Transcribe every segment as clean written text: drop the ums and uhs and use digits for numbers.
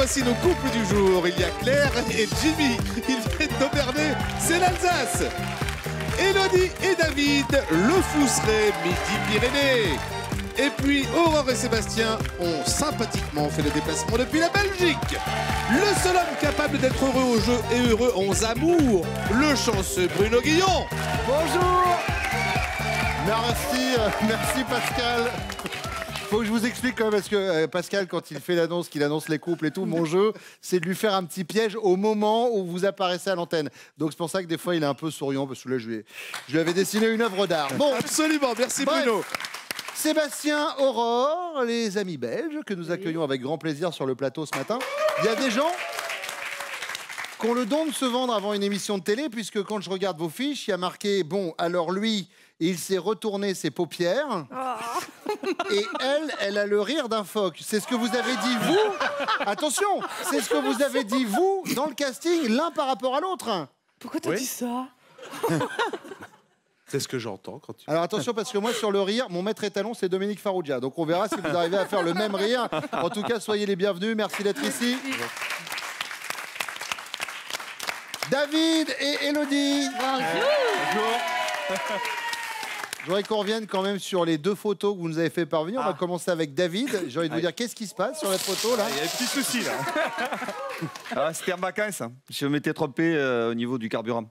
voici nos couples du jour. Il y a Claire et Jimmy. Ils viennent d'Aubernay, c'est l'Alsace. Élodie et David, le Fousseret, Midi-Pyrénées. Et puis Aurore et Sébastien ont sympathiquement fait le déplacement depuis la Belgique. Le seul homme capable d'être heureux au jeu et heureux en amour, le chanceux Bruno Guillon. Bonjour. Merci Pascal. Faut que je vous explique quand même, parce que Pascal, quand il fait l'annonce, qu'il annonce les couples et tout, mon jeu, c'est de lui faire un petit piège au moment où vous apparaissez à l'antenne. Donc c'est pour ça que des fois, il est un peu souriant, parce que là, je lui avais dessiné une œuvre d'art. Bon, absolument, merci Bruno. Sébastien, Aurore, les amis belges, que nous accueillons avec grand plaisir sur le plateau ce matin. Il y a des gens qui ont le don de se vendre avant une émission de télé, puisque quand je regarde vos fiches, il y a marqué, bon, alors lui... il s'est retourné ses paupières. Oh. Et elle a le rire d'un phoque. C'est ce que vous avez dit, vous. Attention, c'est ce que vous avez dit, vous, dans le casting, l'un par rapport à l'autre. Pourquoi t'as dit ça? C'est ce que j'entends quand tu... Alors attention, parce que moi, sur le rire, mon maître étalon, c'est Dominique Farrugia. Donc on verra si vous arrivez à faire le même rire. En tout cas, soyez les bienvenus. Merci d'être ici. David et Élodie. Bonjour. Je voudrais qu'on revienne quand même sur les deux photos que vous nous avez fait parvenir. On va commencer avec David. J'ai envie de vous dire, qu'est-ce qui se passe sur la photo là? Il y a un petit souci là. C'était en vacances. Je m'étais trompé au niveau du carburant.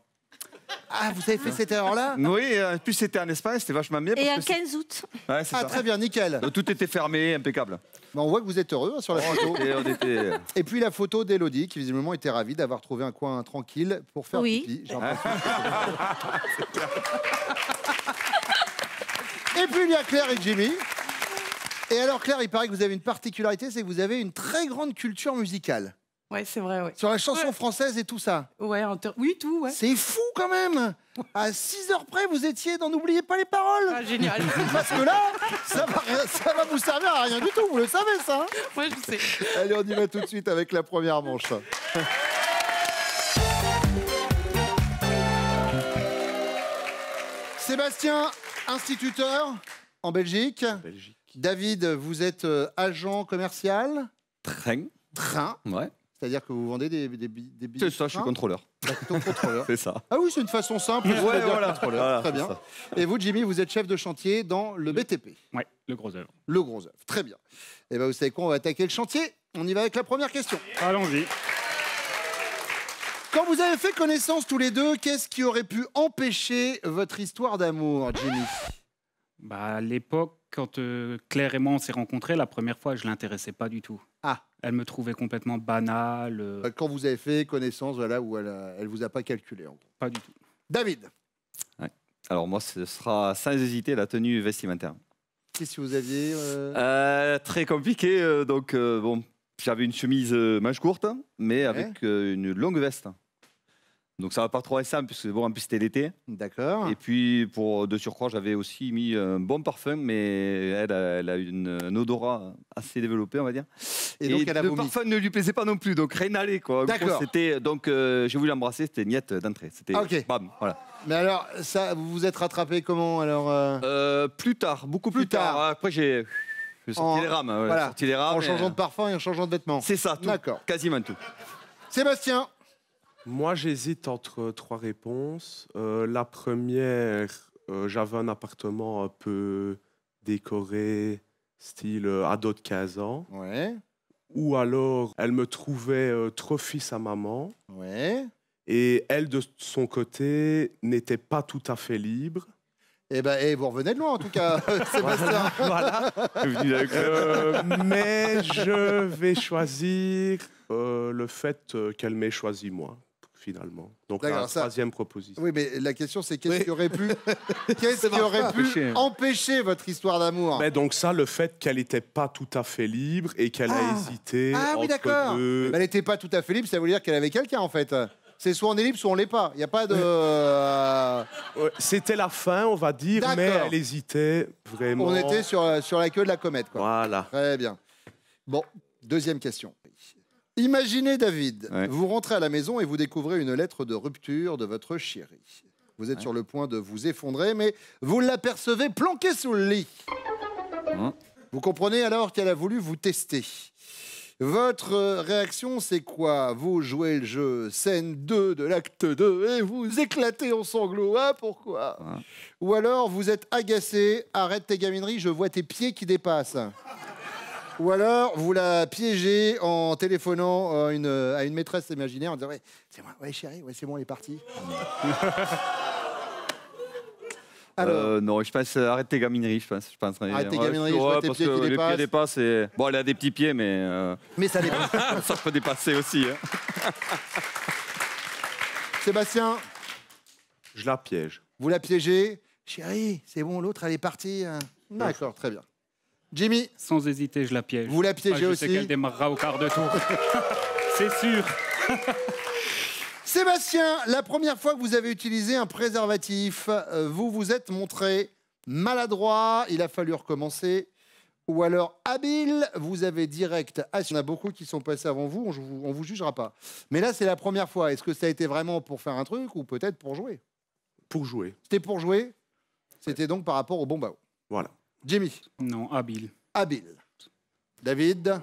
Ah, vous avez fait cette erreur-là? Oui, en plus c'était en Espagne, c'était vachement bien. Et un 15 août. Ouais, c'est ça. Très bien, nickel. Tout était fermé, impeccable. On voit que vous êtes heureux hein, sur la photo. On était... Et puis la photo d'Élodie, qui visiblement était ravie d'avoir trouvé un coin tranquille pour faire pipi. J'ai l'impression que Et puis il y a Claire et Jimmy. Et alors Claire, il paraît que vous avez une particularité, c'est que vous avez une très grande culture musicale. Ouais, c'est vrai, ouais. Sur la chanson française et tout ça. Ouais, oui, tout, ouais. C'est fou quand même. À 6 heures près, vous étiez dans N'oubliez pas les paroles. Ah, génial. Parce que là, ça va vous servir à rien du tout, vous le savez ça hein? Ouais, je sais. Allez, on y va tout de suite avec la première manche. Sébastien, instituteur en Belgique. David, vous êtes agent commercial. Train. Ouais. C'est-à-dire que vous vendez des billets. C'est ça, je suis contrôleur. Contrôleur. C'est ça. Ah oui, c'est une façon simple. Ouais, de dire voilà. Contrôleur. Voilà, très bien. ça. Et vous, Jimmy, vous êtes chef de chantier dans le BTP. Ouais, le gros œuvre. Le gros œuvre. Très bien. Et bien, vous savez quoi, on va attaquer le chantier. On y va avec la première question. Allons-y. Quand vous avez fait connaissance tous les deux, qu'est-ce qui aurait pu empêcher votre histoire d'amour, Jimmy? Bah, à l'époque, quand Claire et moi on s'est rencontrés, la première fois, je l'intéressais pas du tout. Ah. Elle me trouvait complètement banale. Quand vous avez fait connaissance, voilà, où elle vous a pas calculé. En gros. Pas du tout. David. Ouais. Alors moi, ce sera sans hésiter la tenue vestimentaire. Qu'est-ce que vous aviez Très compliqué. Donc bon, j'avais une chemise manche courte, mais avec une longue veste. Donc ça va pas trop ensemble, puisque bon, en plus c'était l'été. D'accord. Et puis pour de surcroît, j'avais aussi mis un bon parfum, mais elle a un odorat assez développé, on va dire. Et donc elle a le vomi. parfum ne lui plaisait pas non plus, donc rien n'allait quoi. D'accord. C'était donc j'ai voulu l'embrasser, c'était niette d'entrée. C'était bam, voilà. Mais alors ça, vous vous êtes rattrapé comment alors Plus tard, beaucoup plus tard. Après j'ai sorti les rames, voilà. sorti les rames. En changeant de parfum et en changeant de vêtements. C'est ça, tout. D'accord. Quasiment tout. Sébastien. Moi, j'hésite entre trois réponses. La première, j'avais un appartement un peu décoré, style ado de 15 ans. Ouais. Ou alors, elle me trouvait trop fils à maman. Ouais. Et elle, de son côté, n'était pas tout à fait libre. Eh ben, vous revenez de loin, en tout cas, Sébastien. Voilà. Mais je vais choisir le fait qu'elle m'ait choisi moi, finalement. Donc, la troisième proposition. Oui, mais la question, c'est qu'est-ce qui aurait pu, empêcher votre histoire d'amour? Mais donc ça, le fait qu'elle n'était pas tout à fait libre et qu'elle a hésité oui, d'accord. deux... Elle n'était pas tout à fait libre, ça veut dire qu'elle avait quelqu'un, en fait. C'est soit on est libre, soit on l'est pas. Il n'y a pas de... C'était la fin, on va dire, mais elle hésitait vraiment. On était sur la queue de la comète, quoi. Voilà. Très bien. Bon, deuxième question. Imaginez, David, vous rentrez à la maison et vous découvrez une lettre de rupture de votre chérie. Vous êtes sur le point de vous effondrer, mais vous l'apercevez planquée sous le lit. Vous comprenez alors qu'elle a voulu vous tester. Votre réaction, c'est quoi? Vous jouez le jeu scène 2 de l'acte 2 et vous éclatez en sanglots. Ah, pourquoi? Ou alors, vous êtes agacé, arrête tes gamineries, je vois tes pieds qui dépassent. Ou alors, vous la piégez en téléphonant à une maîtresse imaginaire en disant ouais, c'est moi, ouais chérie, ouais, c'est bon, elle est partie. Alors, non, je pense arrête tes gamineries, je pense. Arrête tes gamineries, je vois tes pieds qui les dépassent. pieds dépassent. Bon, elle a des petits pieds, mais ça dépasse. ça peut dépasser aussi. Hein. Sébastien, Je la piège. vous la piégez. Chérie, c'est bon, l'autre, elle est partie. D'accord, très bien. Jimmy, Sans hésiter, je la piège. vous la piégez Je sais aussi. qu'elle démarrera au quart de tour. C'est sûr. Sébastien, la première fois que vous avez utilisé un préservatif, vous vous êtes montré maladroit, il a fallu recommencer. Ou alors habile, vous avez direct... Ah, il y en a beaucoup qui sont passés avant vous, on vous jugera pas. Mais là, c'est la première fois. Est-ce que ça a été vraiment pour faire un truc ou peut-être pour jouer? Pour jouer. C'était pour jouer. C'était donc par rapport au bombao. Voilà. Jimmy, Non, habile. habile. David,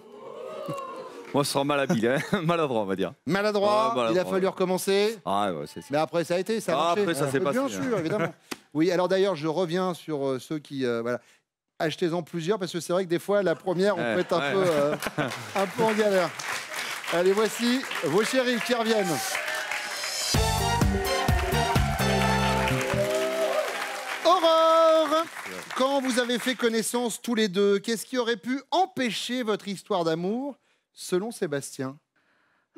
Moi, ce sera malhabile, hein. Maladroit, on va dire. maladroit, maladroit. il a fallu recommencer. Ah, ouais, c'est ça. Mais après, ça a été, ça a marché. Après, ça s'est passé. Bien sûr, évidemment. Oui, alors d'ailleurs, je reviens sur ceux qui... voilà. Achetez-en plusieurs, parce que c'est vrai que des fois, la première, on peut être un peu en galère. Allez, voici vos chéris qui reviennent. Aurore, quand vous avez fait connaissance tous les deux, qu'est-ce qui aurait pu empêcher votre histoire d'amour, selon Sébastien?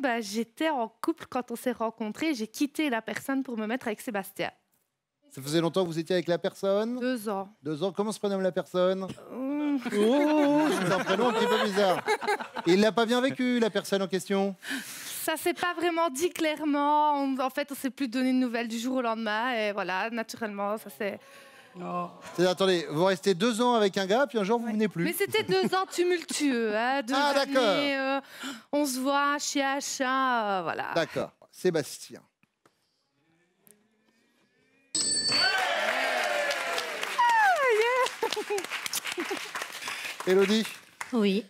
Bah, j'étais en couple quand on s'est rencontrés. J'ai quitté la personne pour me mettre avec Sébastien. Ça faisait longtemps que vous étiez avec la personne? 2 ans. 2 ans. Comment se prénomme la personne? Oh, c'est un prénom un petit peu bizarre. Il l'a pas bien vécu, la personne en question? Ça s'est pas vraiment dit clairement. En fait, on s'est plus donné de nouvelles du jour au lendemain. Et voilà, naturellement, ça s'est... C'est-à-dire, attendez, vous restez 2 ans avec un gars, puis un jour, vous venez plus. Mais c'était 2 ans tumultueux. Hein, 2 Ah, d'accord. années, on se voit, chien à chat, voilà. D'accord. Sébastien. Élodie, Oui.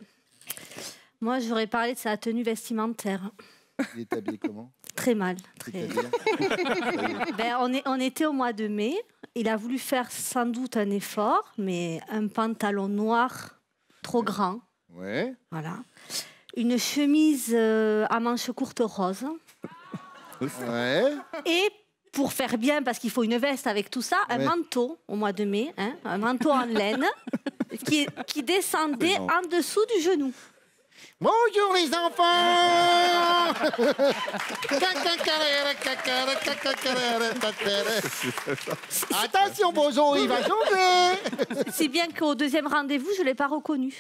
Moi, j'aurais parlé de sa tenue vestimentaire. il est habillé comment? Très mal. Il est Très... habillé on était au mois de mai. Il a voulu faire sans doute un effort, mais un pantalon noir trop grand. Ouais. Voilà. Une chemise à manches courtes rose. Ouais. Et pour faire bien, parce qu'il faut une veste avec tout ça, un Ouais. manteau au mois de mai, hein, un manteau en laine qui descendait en dessous du genou. Bonjour les enfants. Attention, Bozo, il va tomber. Si bien qu'au deuxième rendez-vous, je ne l'ai pas reconnu.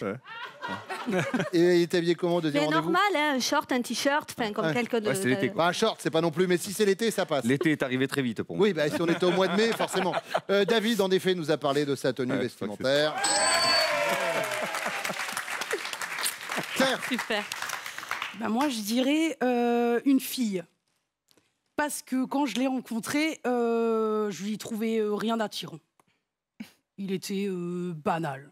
Et il est habillé comment au deuxième Mais rendez-vous? normal, hein, un short, un t-shirt, comme Ouais. quelqu'un de... Ouais, c'était l'été, quoi. Pas un short, c'est pas non plus, mais si c'est l'été, ça passe. L'été est arrivé très vite pour moi. Oui, bah, si on était au mois de mai, forcément. David, en effet, nous a parlé de sa tenue Ouais, je crois que vestimentaire. Claire, Super. Ben moi, je dirais une fille. Parce que quand je l'ai rencontré, je lui trouvais rien d'attirant. Il était banal.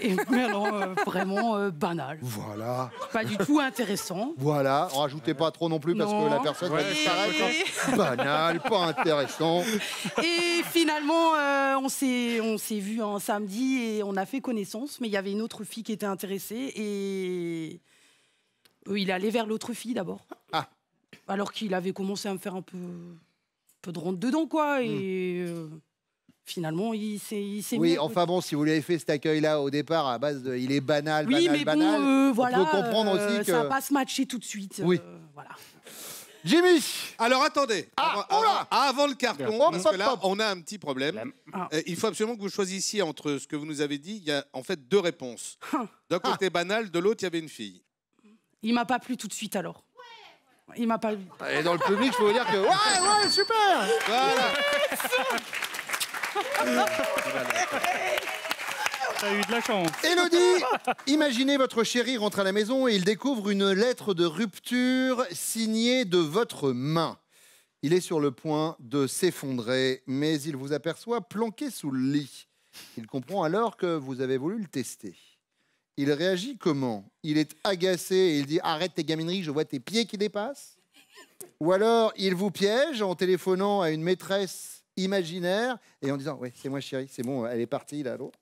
Et mais non, vraiment banal. voilà. Pas du tout intéressant. Voilà, on rajoutez pas trop non plus parce Non. que la personne va Et- disparaître. Banal, pas intéressant. Et finalement, on s'est vu un samedi et on a fait connaissance. Mais il y avait une autre fille qui était intéressée et il allait vers l'autre fille d'abord. Ah. Alors qu'il avait commencé à me faire un peu de rentre dedans, quoi. Et finalement, il s'est Oui, mis à enfin bon, si vous lui avez fait cet accueil-là au départ, à base de il est banal, oui, banal, mais banal, bon, voilà, on peut comprendre aussi que... ça va pas se matcher tout de suite. Oui. Voilà. Jimmy. Alors attendez, avant le carton, Hop, parce hop, que là, hop. on a un petit problème. Ah. Il faut absolument que vous choisissiez entre ce que vous nous avez dit. Il y a en fait 2 réponses. D'un côté banal, de l'autre, il y avait une fille. Il m'a pas plu tout de suite alors. Il m'a pas. Et dans le public, je peux vous dire que ouais, super. Voilà. T'as eu de la chance. Élodie, imaginez votre chéri rentre à la maison et il découvre une lettre de rupture signée de votre main. Il est sur le point de s'effondrer, mais il vous aperçoit planqué sous le lit. Il comprend alors que vous avez voulu le tester. il réagit comment? Il est agacé et il dit « Arrête tes gamineries, je vois tes pieds qui dépassent ». Ou alors, il vous piège en téléphonant à une maîtresse imaginaire et en disant « Ouais, c'est moi chérie, c'est bon, elle est partie là, l'autre ».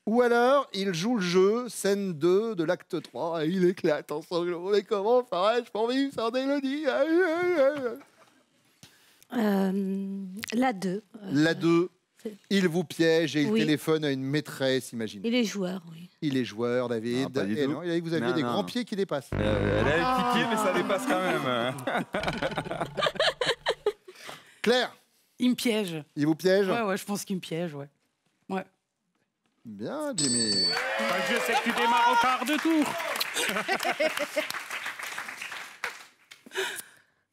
Ou alors, il joue le jeu, scène 2 de l'acte 3, et il éclate en sanglots. Mais comment ferais-je pour vivre sans Élodie? La 2. La 2, il vous piège et il Oui. téléphone à une maîtresse imaginaire. Il est joueur, oui. Il est joueur, David. Ah, pas du Et tout. non, il a dit que vous aviez Non, des non. grands pieds qui dépassent. Elle a le petit pied, mais ça dépasse quand même. Claire, Il me piège. il vous piège? Ouais, je pense qu'il me piège, ouais. Ouais. Bien, Jimmy. Je sais que tu démarres au quart de tour.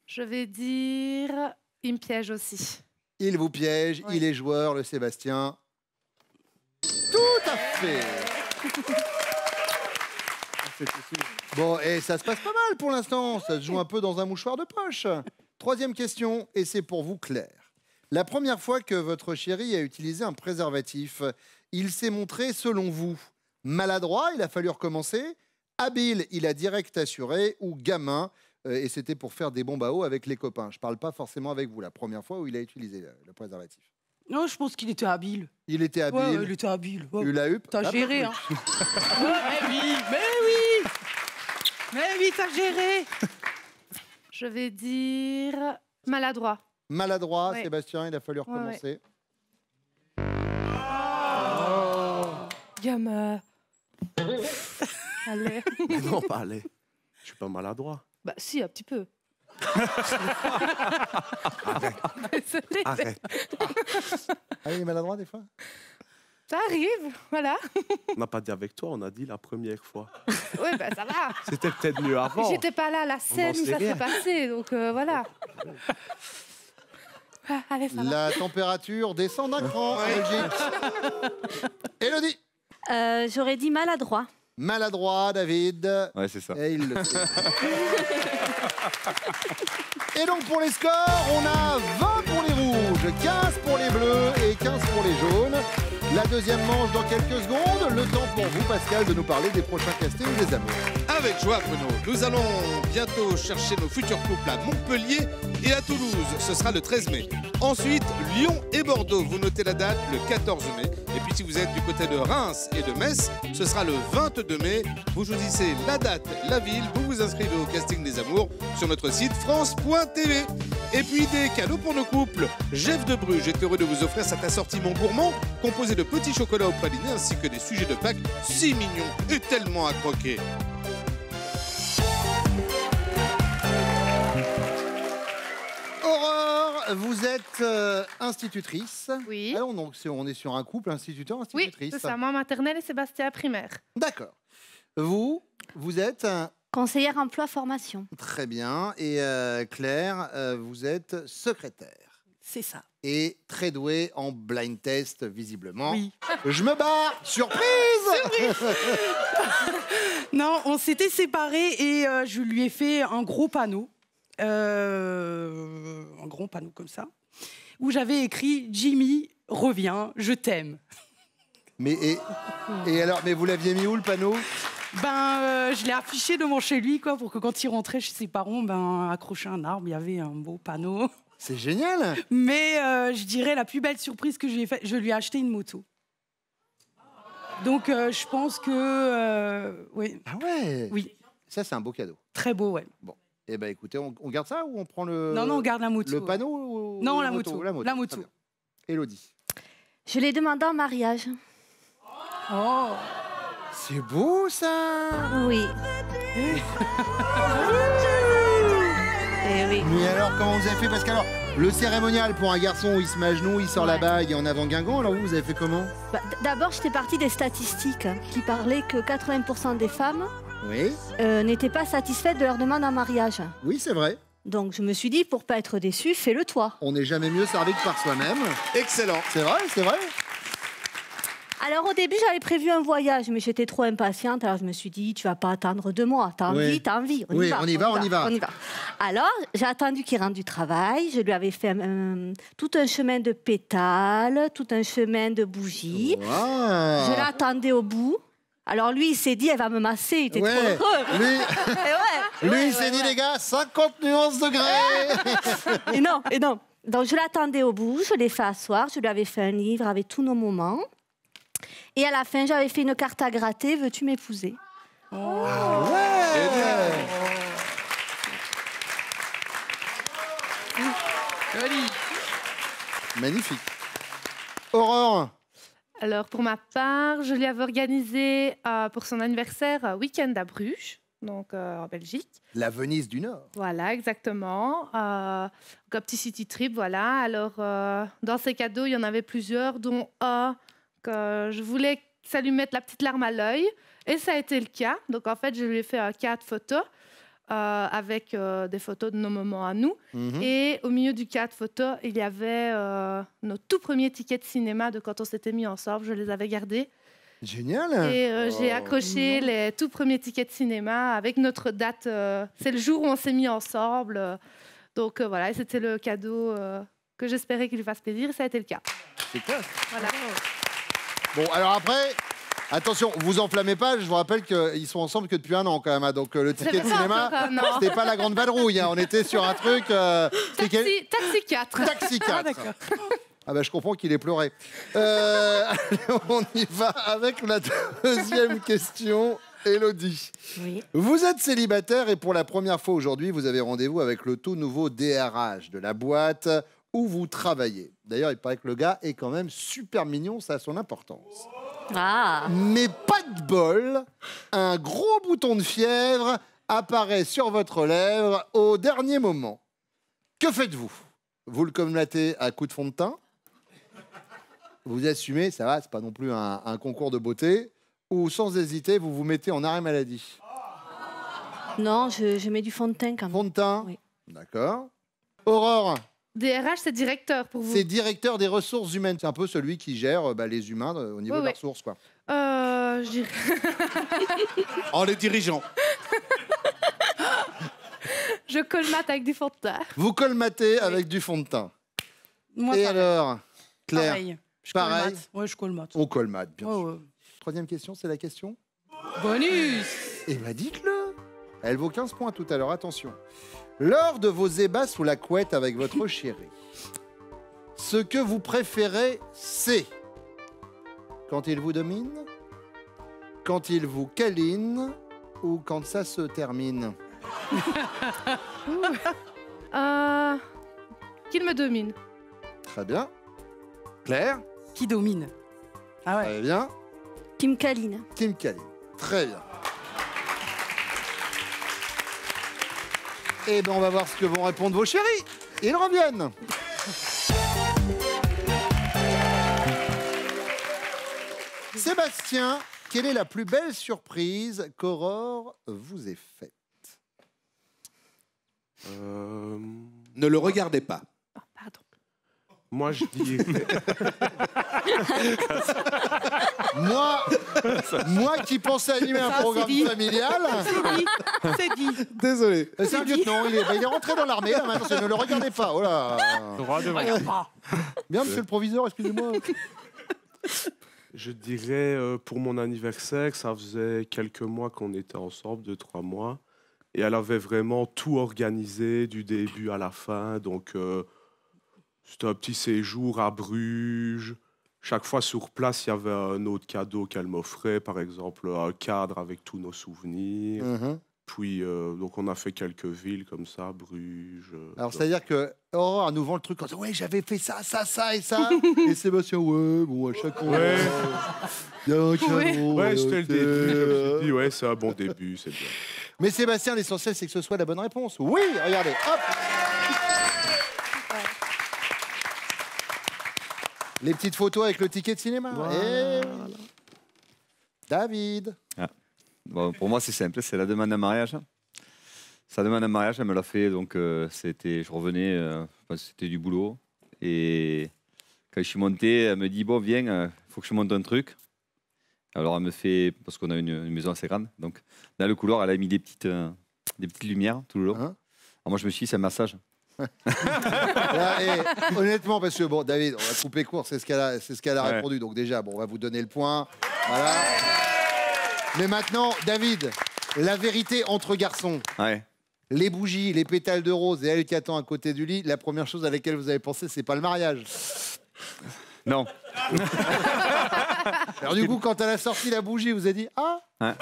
Je vais dire, il me piège aussi. Il vous piège, Ouais. il est joueur, le Sébastien. Tout à fait. Bon, et ça se passe pas mal pour l'instant. Ça se joue un peu dans un mouchoir de poche. Troisième question, et c'est pour vous, Claire. La première fois que votre chéri a utilisé un préservatif, il s'est montré, selon vous, maladroit, il a fallu recommencer, habile, il a direct assuré, ou gamin, et c'était pour faire des bombes à eau avec les copains. Je parle pas forcément avec vous, la première fois où il a utilisé le préservatif. Non, je pense qu'il était habile. Il était habile, Ouais, il était habile. Ouais. il a eu... T'as géré, hein. Ouais, mais oui, t'as géré. Je vais dire maladroit. Maladroit, Ouais. Sébastien, il a fallu recommencer. Gamin. Allez. Mais non, pas allez. Je suis pas maladroit. Bah si, un petit peu. Arrête, Désolée. arrête. Ah, il est maladroit des fois? Ça arrive, voilà. On n'a pas dit avec toi, on a dit la première fois. Oui, bah ça va. C'était peut-être mieux avant. J'étais pas là à la scène où sait ça rien. s'est passé, donc voilà. Ah, allez, ça va. La température descend d'un cran en Belgique. Élodie. J'aurais dit maladroit. Maladroit, David. Ouais, c'est ça. Et il le sait. Et donc pour les scores, on a 20 pour les rouges, 15 pour les bleus et 15 pour les jaunes. La deuxième manche dans quelques secondes. Le temps pour vous, Pascal, de nous parler des prochains castings des amours. Avec joie, Bruno. Nous allons bientôt chercher nos futurs couples à Montpellier et à Toulouse. Ce sera le 13 mai. Ensuite, Lyon et Bordeaux. Vous notez la date, le 14 mai. Et puis, si vous êtes du côté de Reims et de Metz, ce sera le 22 mai. Vous choisissez la date, la ville. Vous vous inscrivez au casting des amours sur notre site France.tv. Et puis, des cadeaux pour nos couples. Jeff de Bruges est heureux de vous offrir cet assortiment gourmand composé de petits chocolats au praliné ainsi que des sujets de Pâques si mignons et tellement à croquer. Aurore, vous êtes institutrice. Oui. Alors, donc, on est sur un couple Oui, instituteur-institutrice. c'est ça. Moi, maternelle et Sébastien primaire. D'accord. Vous êtes Conseillère emploi formation. très bien. Et Claire, vous êtes secrétaire. C'est ça. Et très douée en blind test, visiblement. Oui. Je me barre. Surprise. Non, on s'était séparés et je lui ai fait un gros panneau. Un gros panneau comme ça. Où j'avais écrit « Jimmy, reviens, je t'aime ». Mais et alors, mais vous l'aviez mis où le panneau? Je l'ai affiché devant chez lui quoi, pour que quand il rentrait chez ses parents, accroché à un arbre, il y avait un beau panneau. C'est génial. Mais je dirais la plus belle surprise que je lui ai faite, je lui ai acheté une moto. Donc je pense que oui, Ah ouais. oui, Ça, c'est un beau cadeau. très beau, ouais. Bon. Eh ben, écoutez, on garde ça ou on prend le... Non, on garde la moto. Le panneau ou Non, la moto. La moto. La moto. Très bien. Élodie. Je l'ai demandé en mariage. Oh, C'est beau, ça. Oui. Eh oui. Mais alors, comment vous avez fait? Parce que alors, le cérémonial pour un garçon, il se met à genoux, il sort la Ouais. bague et en avant Guingamp. Alors vous avez fait comment? D'abord, j'étais partie des statistiques qui parlaient que 80% des femmes Oui. n'étaient pas satisfaites de leur demande en mariage. Oui, c'est vrai. Donc je me suis dit, pour pas être déçue, fais-le toi. On n'est jamais mieux servi que par soi-même. Excellent. C'est vrai, c'est vrai. Alors au début, j'avais prévu un voyage, mais j'étais trop impatiente. Alors je me suis dit, tu vas pas attendre 2 mois. T'as Oui. envie, t'as envie. Oui, on y va. Alors j'ai attendu qu'il rentre du travail. Je lui avais fait tout un chemin de pétales, tout un chemin de bougies. Wow. Je l'attendais au bout. Alors lui, il s'est dit, elle va me masser, il était Ouais, trop heureux. lui, Et ouais, lui ouais, il s'est ouais, dit, ouais. les gars, 50 nuances degrés. Et non. Donc je l'attendais au bout, je l'ai fait asseoir, je lui avais fait un livre avec tous nos moments. Et à la fin, j'avais fait une carte à gratter, veux-tu m'épouser? Magnifique. Aurore, Alors, pour ma part, je lui avais organisé pour son anniversaire un week-end à Bruges, donc en Belgique. la Venise du Nord. Voilà, exactement. Un petit city trip, voilà. Alors, dans ces cadeaux, il y en avait plusieurs, dont un que je voulais que ça lui mette la petite larme à l'œil. Et ça a été le cas. Donc, en fait, je lui ai fait un cadre photo avec des photos de nos moments à nous. Et au milieu du cadre photo, il y avait nos tout premiers tickets de cinéma de quand on s'était mis ensemble. Je les avais gardés. Génial. Et j'ai accroché les tout premiers tickets de cinéma avec notre date. C'est le jour où on s'est mis ensemble. Donc voilà, et c'était le cadeau que j'espérais qu'il lui fasse plaisir. Et ça a été le cas. C'est classe. Voilà. Bon, alors après, attention, vous enflammez pas. Je vous rappelle qu'ils sont ensemble que depuis 1 an quand même. Hein. Donc le ticket de cinéma, c'était pas la grande vadrouille. Hein. On était sur un truc. Taxi 4. Taxi 4. Ah bah je comprends qu'il ait pleuré. On y va avec la deuxième question. Élodie, Oui. vous êtes célibataire et pour la première fois aujourd'hui, vous avez rendez-vous avec le tout nouveau DRH de la boîte où vous travaillez. D'ailleurs, il paraît que le gars est quand même super mignon, ça a son importance. Ah. Mais pas de bol, un gros bouton de fièvre apparaît sur votre lèvre au dernier moment. Que faites-vous? Vous le colmatez à coups de fond de teint? Vous assumez, ça va, c'est pas non plus un concours de beauté. Ou sans hésiter, vous vous mettez en arrêt maladie? Non, je mets du fond de teint quand même. Fond de teint? Oui. D'accord. Aurore, DRH, c'est directeur pour vous. c'est directeur des ressources humaines. C'est un peu celui qui gère les humains au niveau Oui, de leurs oui. ressources, quoi. Je dirais- En les dirigeant. je colmate avec du fond de teint. Vous colmatez avec du fond de teint. Moi, Et pareil. alors, Claire, Pareil. Je pareil. colmate. Ouais, je colmate. on colmate, bien Ouais, sûr. ouais. Troisième question, c'est la question? Bonus. Eh bien, dites-le. Elle vaut 15 points tout à l'heure, attention. Lors de vos ébats sous la couette avec votre chéri, ce que vous préférez, c'est quand il vous domine, quand il vous câline ou quand ça se termine? Qu'il me domine. Très bien. Claire? Qui domine? Ah ouais. Très bien. Kim Kaline. Kim câline. Très bien. Eh bien, on va voir ce que vont répondre vos chéris. Ils reviennent. Sébastien, quelle est la plus belle surprise qu'Aurore vous ait faite? Ne le regardez pas. Oh, pardon. Moi, je dirais... Moi qui pensais animer un Ça, programme c'est dit. familial. C'est dit. Désolé. C'est un lieutenant, il est rentré dans l'armée, là, maintenant, ne le regardez pas. Oh là. Droit devant. Bien, monsieur le proviseur, excusez-moi. Je dirais, pour mon anniversaire, ça faisait quelques mois qu'on était ensemble, 2-3 mois. Et elle avait vraiment tout organisé du début à la fin. Donc, c'était un petit séjour à Bruges. Chaque fois sur place, il y avait un autre cadeau qu'elle m'offrait. Par exemple, un cadre avec tous nos souvenirs. Puis, donc, on a fait quelques villes comme ça, Bruges. Alors, c'est-à-dire que Aurore nous vend le truc en disant ouais, j'avais fait ça, ça, ça et ça. Et Sébastien, ouais, bon, à chaque fois. Ouais. Il y a un cadeau. Ouais, c'était le ok. début. Je me suis dit, ouais, c'est un bon début, c'est bien. Mais Sébastien, l'essentiel, c'est que ce soit la bonne réponse. Oui, regardez, hop. Les petites photos avec le ticket de cinéma. Voilà. Et... David. Bon, pour moi, c'est simple, c'est la demande en mariage. Sa demande en mariage, elle me l'a fait, donc je revenais, c'était du boulot. Et quand je suis monté, elle me dit, bon, viens, il faut que je monte un truc. Alors, elle me fait, parce qu'on a une maison assez grande, donc dans le couloir, elle a mis des petites lumières tout le long. Hein Alors moi, je me suis dit, c'est un massage. Là, et, honnêtement, parce que, bon, David, on va couper court, c'est ce qu'elle a Ouais. répondu. Donc déjà, bon, on va vous donner le point. Voilà. Mais maintenant, David, la vérité entre garçons. Ouais. Les bougies, les pétales de rose et elle qui attend à côté du lit, la première chose à laquelle vous avez pensé, c'est pas le mariage. Non. Alors du coup, quand elle a sorti la bougie, vous avez dit « Ah !» Ouais.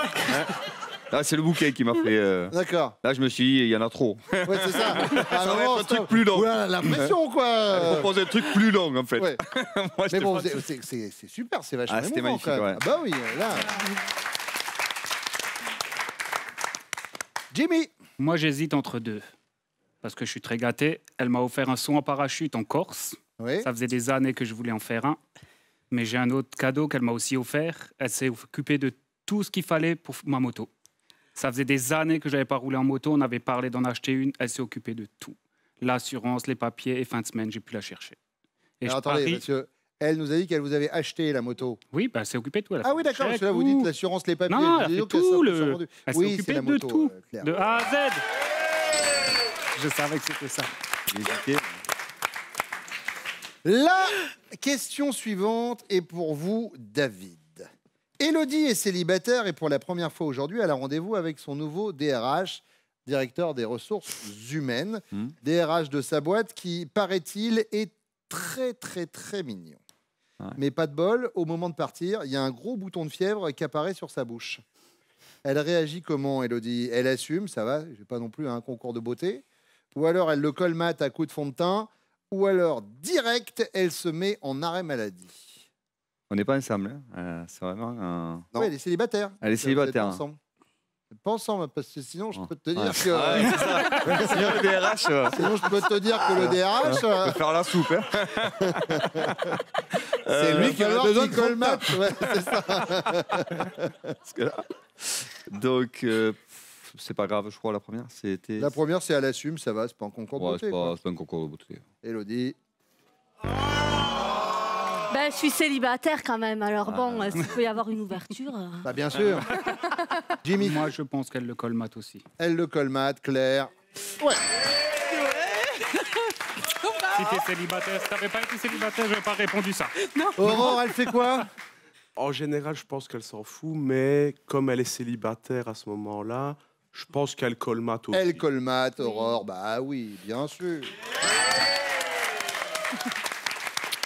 Là, c'est le bouquet qui m'a fait... D'accord. Là, je me suis dit, il y en a trop. Ouais, c'est ça. Ça va être un truc plus long. Ouais, la pression, Elle quoi. propose un truc plus long, en fait. Ouais. Moi, Mais j'étais bon, pas- c'est super, c'est vachement Ah, c'était émouvant, magnifique, quand même. ouais. Ah bah oui, là... Jimmy. Moi, j'hésite entre deux. Parce que je suis très gâté. Elle m'a offert un saut en parachute en Corse. Oui. Ça faisait des années que je voulais en faire un. Mais j'ai un autre cadeau qu'elle m'a aussi offert. Elle s'est occupée de tout ce qu'il fallait pour ma moto. Ça faisait des années que je n'avais pas roulé en moto. On avait parlé d'en acheter une. Elle s'est occupée de tout. L'assurance, les papiers. Et fin de semaine, j'ai pu la chercher. Et Alors, je attendez, parie- parce que elle nous a dit qu'elle vous avait acheté la moto. Oui, bah, elle s'est occupée de tout. Elle a Ah fait oui, le d'accord, parce chèque, que là, vous tout. dites l'assurance, les papiers. Non, vous elle a dites fait donc qu'elle tout. s'est vendue. Elle s'est Oui, c'est occupée la de moto, tout. Claire. De A à Z. Je savais que c'était ça. J'ai hésité. La question suivante est pour vous, David. Élodie est célibataire et pour la première fois aujourd'hui, elle a rendez-vous avec son nouveau DRH, directeur des ressources humaines, DRH de sa boîte qui, paraît-il, est très, très, très mignon. Ouais. Mais pas de bol, au moment de partir, il y a un gros bouton de fièvre qui apparaît sur sa bouche. Elle réagit comment, Élodie? Elle assume, ça va, j'ai pas non plus un concours de beauté. Ou alors elle le colmate à coups de fond de teint. Ou alors, direct, elle se met en arrêt maladie. On n'est pas ensemble. Hein. C'est vraiment un... Oui, elle est célibataire. Elle est célibataire. Vous êtes pas ensemble. Vous êtes pas ensemble, parce que sinon, je peux te dire Ouais. que... Ah ouais, c'est ça. Sinon, le DRH, Sinon, je peux te dire que le DRH... on peut faire la soupe. Hein. C'est lui qui va a falloir besoin qu'il de colmate. Ouais, c'est ça. Parce que là... Donc, c'est pas grave, je crois, la première. C'était... La première, c'est elle assume, ça va, c'est pas un concours de Ouais, beauté. c'est quoi. pas un concours de beauté. Élodie. Ben, je suis célibataire quand même, alors bon, s'il peut y avoir une ouverture. Bah, bien sûr. Jimmy. Moi, je pense qu'elle le colmate aussi. Elle le colmate, Claire. Ouais. Si t'es célibataire, si t'avais pas été célibataire, j'aurais pas répondu ça. Aurore, elle fait quoi? En général, je pense qu'elle s'en fout, mais comme elle est célibataire à ce moment-là, je pense qu'elle colmate aussi. Elle colmate, Aurore. Bah oui, bien sûr.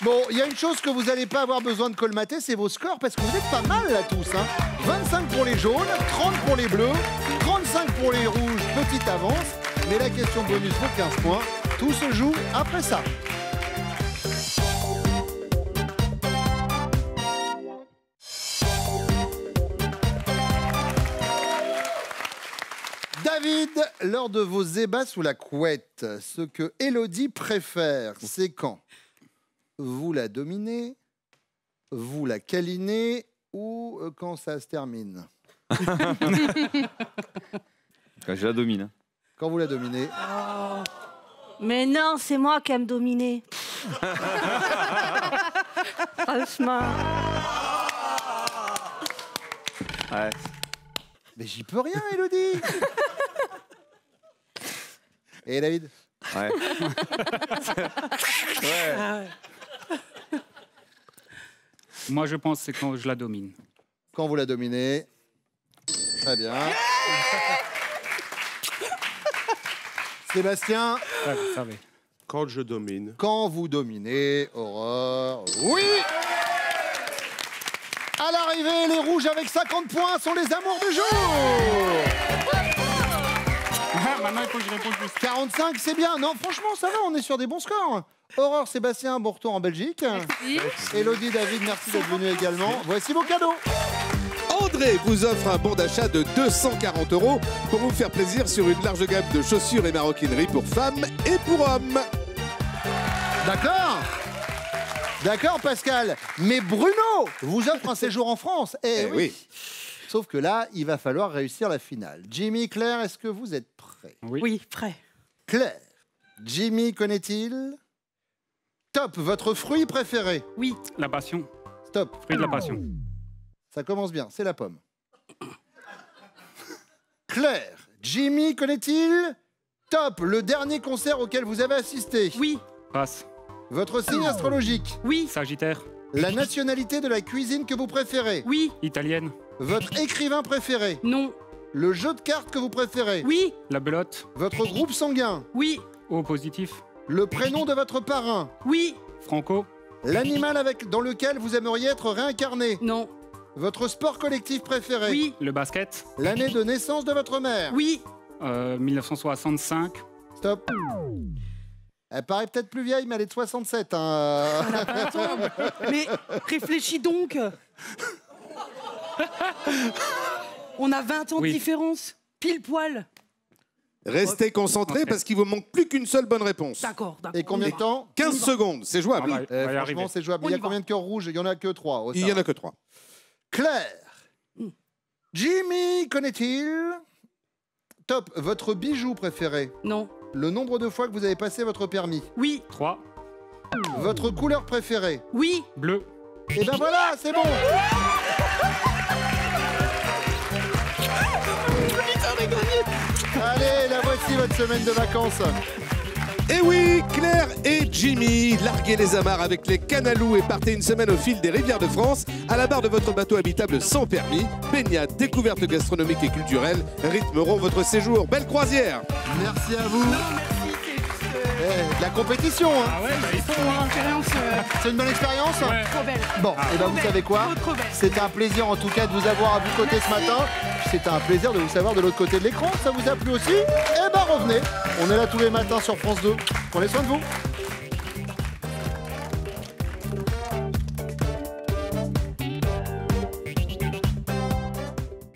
Bon, il y a une chose que vous n'allez pas avoir besoin de colmater, c'est vos scores, parce que vous êtes pas mal là tous. Hein. 25 pour les jaunes, 30 pour les bleus, 35 pour les rouges, petite avance. Mais la question bonus vaut 15 points. Tout se joue après ça. David, lors de vos ébats sous la couette, ce que Élodie préfère, c'est quand vous la dominez, vous la câlinez ou quand ça se termine? Quand je la domine. Hein. Quand vous la dominez. Mais non, c'est moi qui aime dominer. Franchement. Ouais. Mais j'y peux rien, Élodie. Et David? Ouais. Ouais. Moi, je pense que c'est quand je la domine. Quand vous la dominez. Très bien. Sébastien, Ouais, vous savez. Quand je domine. quand vous dominez, Aurore. Oui! À l'arrivée, les rouges avec 50 points sont les amours du jour! Ah, maintenant, il faut que je réponde plus. 45, c'est bien. Non, franchement, ça va, on est sur des bons scores. Aurore, Sébastien, bon retour en Belgique. Élodie, David, merci d'être venu également. Voici vos cadeaux. André vous offre un bon d'achat de 240 € pour vous faire plaisir sur une large gamme de chaussures et maroquinerie pour femmes et pour hommes. D'accord? D'accord, Pascal. Mais Bruno vous offre un séjour en France. Eh oui. Sauf que là, il va falloir réussir la finale. Jimmy, Claire, est-ce que vous êtes prêts? Oui, prêt. Claire, Jimmy connaît-il? Top, votre fruit préféré? Oui. La passion. Stop. Fruit de la passion. Ça commence bien, c'est la pomme. Claire, Jimmy connaît-il? Top, le dernier concert auquel vous avez assisté? Oui. Passe. Votre signe astrologique? Oui. Sagittaire. La nationalité de la cuisine que vous préférez? Oui. Italienne. Votre écrivain préféré. Non. Le jeu de cartes que vous préférez. Oui. La belote. Votre groupe sanguin. Oui. O positif. Le prénom de votre parrain. Oui. Franco. L'animal dans lequel vous aimeriez être réincarné. Non. Votre sport collectif préféré. Oui. Le basket. L'année de naissance de votre mère. Oui. 1965. Stop. Elle paraît peut-être plus vieille, mais elle est de 67. Hein. On a 20 ans. Mais réfléchis donc. On a 20 ans de différence. Pile poil. Restez concentrés parce qu'il vous manque plus qu'une seule bonne réponse. D'accord. Et combien de temps? 15 secondes, c'est jouable. Ah, va y Franchement, arriver. c'est jouable. On Il y y a va. combien de cœurs rouges? Il n'y en a que 3. Il n'y en a que 3. Claire. Jimmy connaît-il? Top. Votre bijou préféré? Non. Le nombre de fois que vous avez passé votre permis? Oui. 3. Votre couleur préférée? Oui. Bleu. Et ben voilà, c'est bon. Allez, la voici votre semaine de vacances. Et oui, Claire et Jimmy, larguez les amarres avec les canalous et partez une semaine au fil des rivières de France, à la barre de votre bateau habitable sans permis. Baignades, découvertes gastronomiques et culturelles rythmeront votre séjour. Belle croisière! Merci à vous. Non, merci. C'est juste. De la compétition, hein. Ah ouais, Il faut une expérience C'est une bonne expérience. Ouais. trop belle. Bon, et ben vous savez quoi? Trop belle. C'était un plaisir en tout cas de vous avoir à vos côtés ce matin. C'était un plaisir de vous savoir de l'autre côté de l'écran. Ça vous a plu aussi? Eh ben revenez. On est là tous les matins sur France 2. Prenez soin de vous.